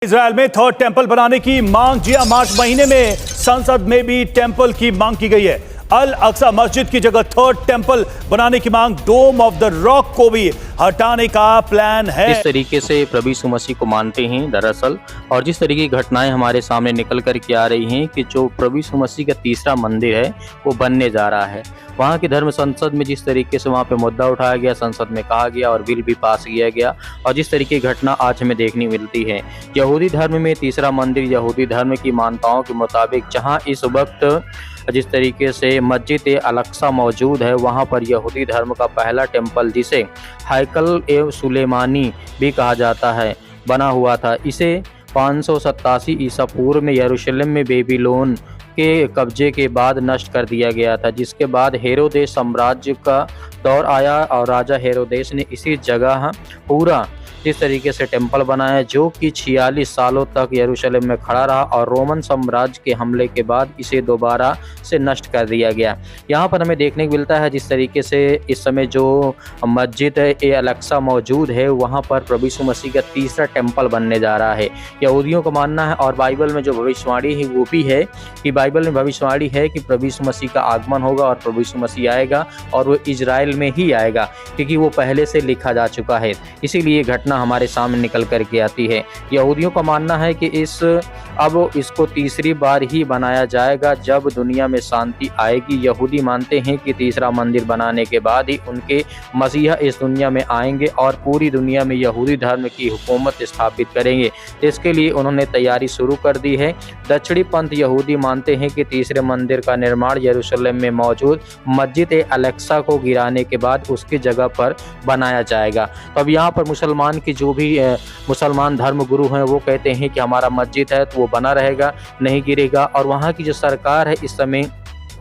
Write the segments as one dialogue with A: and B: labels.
A: Israel में third temple बनाने की मांग जिया मार्च महीने में संसद में भी टेंपल की मांग की गई है। अल अक्सा मस्जिद की जगह थर्ड टेंपल बनाने की मांग, डोम ऑफ द रॉक को भी हटाने का प्लान है।
B: इस तरीके से प्रभु यीशु मसीह को मानते हैं दरअसल, और जिस तरीके की घटनाएं हमारे सामने निकल कर के आ रही हैं कि जो प्रभु यीशु मसीह का तीसरा मंदिर है वो बनने जा रहा है। वहाँ की धर्म संसद में जिस तरीके से वहाँ पे मुद्दा उठाया गया, संसद में कहा गया और बिल भी पास किया गया, और जिस तरीके की घटना आज हमें देखने मिलती है। यहूदी धर्म में तीसरा मंदिर यहूदी धर्म की मान्यताओं के मुताबिक जहाँ इस वक्त जिस तरीके से मस्जिद अल अक्सा मौजूद है, वहाँ पर यहूदी धर्म का पहला टेंपल, जिसे हैकल ए सुलेमानी भी कहा जाता है, बना हुआ था। इसे 587 ईसा पूर्व में यरूशलेम में बेबीलोन के कब्जे के बाद नष्ट कर दिया गया था, जिसके बाद हेरोदेस साम्राज्य का दौर आया और राजा हेरोदेस ने इसी जगह पूरा जिस तरीके से टेंपल बनाया, जो कि 46 सालों तक यरूशलेम में खड़ा रहा, और रोमन साम्राज्य के हमले के बाद इसे दोबारा से नष्ट कर दिया गया। यहाँ पर हमें देखने को मिलता है जिस तरीके से इस समय जो मस्जिद अल अक्सा मौजूद है, वहाँ पर प्रभु यीशु मसीह का तीसरा टेंपल बनने जा रहा है। यहूदियों का मानना है, और बाइबल में जो भविष्यवाणी है वो भी है कि बाइबल में भविष्यवाणी है कि प्रभु यीशु मसीह का आगमन होगा और प्रभु यीशु मसीह आएगा, और वो इजराइल में ही आएगा, क्योंकि वो पहले से लिखा जा चुका है। इसीलिए घटना हमारे सामने निकल करके आती है। यहूदियों का मानना है कि अब इसको तीसरी बार ही बनाया जाएगा जब दुनिया में शांति आएगी। यहूदी मानते हैं कि तीसरा मंदिर बनाने के बाद ही उनके मसीहा इस दुनिया में आएंगे और पूरी दुनिया में यहूदी धर्म की हुकूमत स्थापित करेंगे। इसके लिए उन्होंने तैयारी शुरू कर दी है। दक्षिणी पंथ यहूदी मानते हैं कि तीसरे मंदिर का निर्माण यरूशलेम में मौजूद मस्जिद अल अक्सा को गिराने के बाद उसकी जगह पर बनाया जाएगा। तो अब यहाँ पर मुसलमान की जो भी मुसलमान धर्म गुरु हैं वो कहते हैं कि हमारा मस्जिद है तो वो बना रहेगा, नहीं गिरेगा। और वहाँ की जो सरकार है इस समय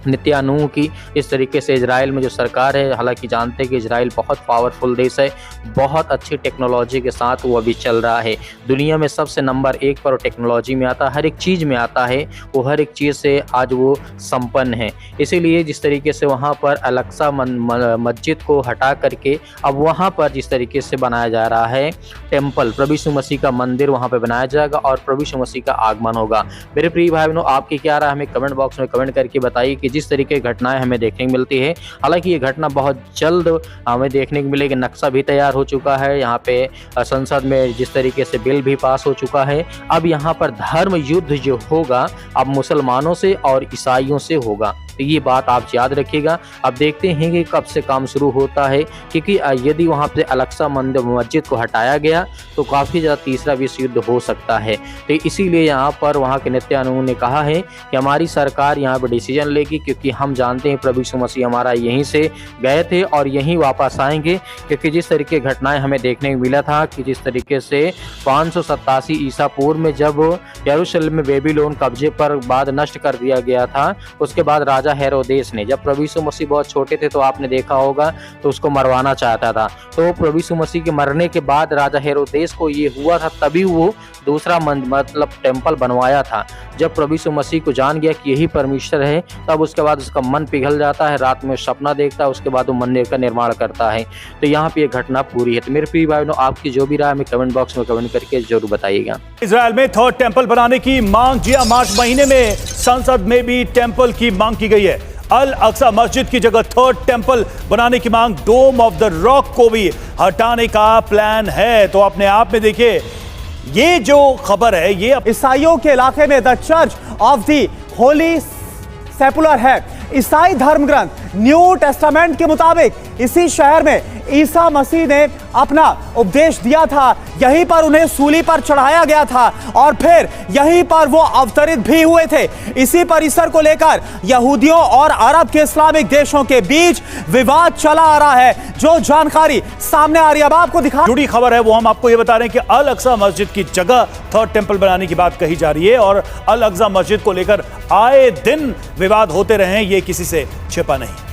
B: नेतन्याहू की, इस तरीके से इजराइल में जो सरकार है, हालांकि जानते हैं कि इजराइल बहुत पावरफुल देश है, बहुत अच्छी टेक्नोलॉजी के साथ वो अभी चल रहा है। दुनिया में सबसे नंबर 1 पर टेक्नोलॉजी में आता है, हर एक चीज़ में आता है, वो हर एक चीज़ से आज वो संपन्न है। इसीलिए जिस तरीके से वहाँ पर अल अक्सा मस्जिद को हटा करके अब वहाँ पर जिस तरीके से बनाया जा रहा है टेम्पल, प्रभु यीशु मसीह का मंदिर वहाँ पर बनाया जाएगा और प्रभु यीशु मसीह का आगमन होगा। मेरे प्रिय भाई बहनों, आपकी क्या राय, हमें कमेंट बॉक्स में कमेंट करके बताइए कि जिस तरीके की घटनाएं हमें देखने को मिलती है। हालांकि ये घटना बहुत जल्द हमें देखने को मिलेगी। नक्शा भी तैयार हो चुका है, यहाँ पे संसद में जिस तरीके से बिल भी पास हो चुका है। अब यहाँ पर धर्म युद्ध जो होगा अब मुसलमानों से और ईसाइयों से होगा, तो ये बात आप याद रखिएगा। अब देखते हैं कि कब से काम शुरू होता है, क्योंकि यदि वहाँ पे अल अक्सा मस्जिद को हटाया गया तो काफ़ी ज़्यादा तीसरा विश्व युद्ध हो सकता है। तो इसीलिए यहाँ पर वहाँ के नेतन्याहू ने कहा है कि हमारी सरकार यहाँ पर डिसीजन लेगी, क्योंकि हम जानते हैं प्रभु यीशु मसीह हमारा यहीं से गए थे और यहीं वापस आएंगे। क्योंकि जिस तरीके की घटनाएं हमें देखने को मिला था कि जिस तरीके से 587 ईसा पूर्व में जब यरूशलेम में बेबीलोन कब्जे पर बाद नष्ट कर दिया गया था, उसके बाद राजा हेरोदेस ने, जब प्रभु यीशु मसीह बहुत छोटे थे तो आपने देखा होगा, तो उसको मरवाना चाहता था। तो प्रभु यीशु मसीह के मरने के बाद राजा हेरोदेस को ये हुआ था, तभी वो दूसरा मतलब टेंपल बनवाया था। जब प्रभु यीशु मसीह को जान गया कि यही परमेश्वर है, तब उसके बाद उसका मन पिघल जाता है, रात में सपना देखता है, उसके बाद वो मंदिर का निर्माण करता है। तो यहाँ पे ये घटना पूरी है। तो मेरे प्रिय भाई बहनों, आपकी जो भी राय हमें कमेंट बॉक्स में कमेंट करके जरूर बताइएगा।
A: इजराइल में थर्ड टेंपल बनाने की मांग जिया मार्च महीने में संसद में भी टेंपल की मांग की गई है। अल अक्सा मस्जिद की जगह थर्ड टेंपल बनाने की मांग, डोम ऑफ द रॉक को भी हटाने का प्लान है। तो अपने आप में देखिए, ये जो खबर है ये
C: ईसाइयों के इलाके में the Church of the Holy Sepulchre है। ईसाई धर्म ग्रंथ न्यू टेस्टामेंट के मुताबिक इसी शहर में ईसा मसीह ने अपना उपदेश दिया था, यहीं पर उन्हें सूली पर चढ़ाया गया था और फिर यहीं पर वो अवतरित भी हुए थे। इसी परिसर को लेकर यहूदियों और अरब के इस्लामिक देशों के बीच विवाद चला आ रहा है। जो जानकारी सामने आ रही है अब आपको दिखा,
A: जुड़ी खबर है वो हम आपको ये बता रहे हैं कि अल अक्सा मस्जिद की जगह थर्ड टेंपल बनाने की बात कही जा रही है, और अल अक्सा मस्जिद को लेकर आए दिन विवाद होते रहे हैं, ये किसी से छिपा नहीं।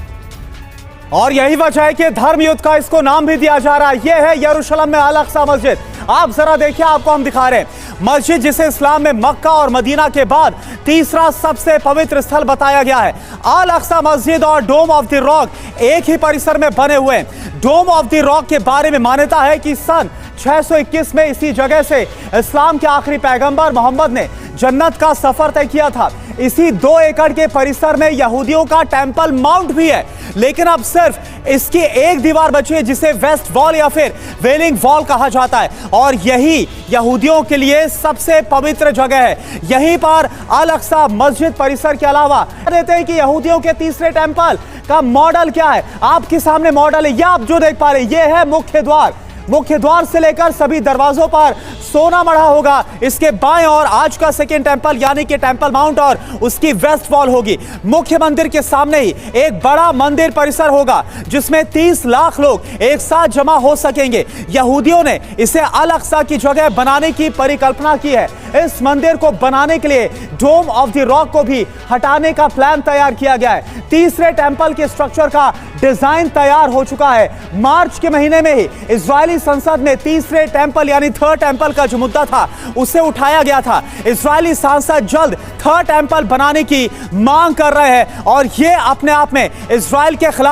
C: और यही वजह है कि धर्म युद्ध का इसको नाम भी दिया जा रहा है। यह है यरूशलेम में अल अक्सा मस्जिद। आप जरा देखिए, आपको हम दिखा रहे हैं मस्जिद जिसे इस्लाम में मक्का और मदीना के बाद तीसरा सबसे पवित्र स्थल बताया गया है। अल अक्सा मस्जिद और डोम ऑफ द रॉक एक ही परिसर में बने हुए हैं। डोम ऑफ द रॉक के बारे में मान्यता है कि सन 621 में इसी जगह से इस्लाम के आखिरी पैगंबर मोहम्मद ने जन्नत का सफर तय किया था। इसी 2 एकड़ के परिसर में यहूदियों का टेंपल माउंट भी है, लेकिन अब सिर्फ इसकी एक दीवार बची है जिसे वेस्ट वॉल या फिर वेलिंग वॉल कहा जाता है, और यही यहूदियों के लिए सबसे पवित्र जगह है। यहीं पर अल अक्सा मस्जिद परिसर के अलावा देते हैं कि यहूदियों के तीसरे टेंपल का मॉडल क्या है। आपके सामने मॉडल है, यह आप जो देख पा रहे हैं यह है मुख्य द्वार। मुख्य द्वार से लेकर सभी दरवाजों पर सोना मढ़ा होगा। इसके बाएं और आज का सेकेंड टेंपल यानी कि टेंपल माउंट और उसकी वेस्ट वॉल होगी। मुख्य मंदिर के सामने ही एक बड़ा मंदिर परिसर होगा जिसमें 30 लाख लोग एक साथ जमा हो सकेंगे। यहूदियों ने इसे अल अक्सा की जगह बनाने की परिकल्पना की है। इस मंदिर को बनाने के लिए डोम ऑफ द रॉक को भी हटाने का प्लान तैयार किया गया है। तीसरे टेंपल के स्ट्रक्चर का डिजाइन तैयार हो चुका है। मार्च के महीने में ही इजरायली संसद में तीसरे टेंपल यानी थर्ड टेंपल का जो मुद्दा था उसे उठाया गया था। इजरायली सांसद जल्द थर्ड टेंपल बनाने की मांग कर रहे हैं और यह अपने आप में इजराइल के खिलाफ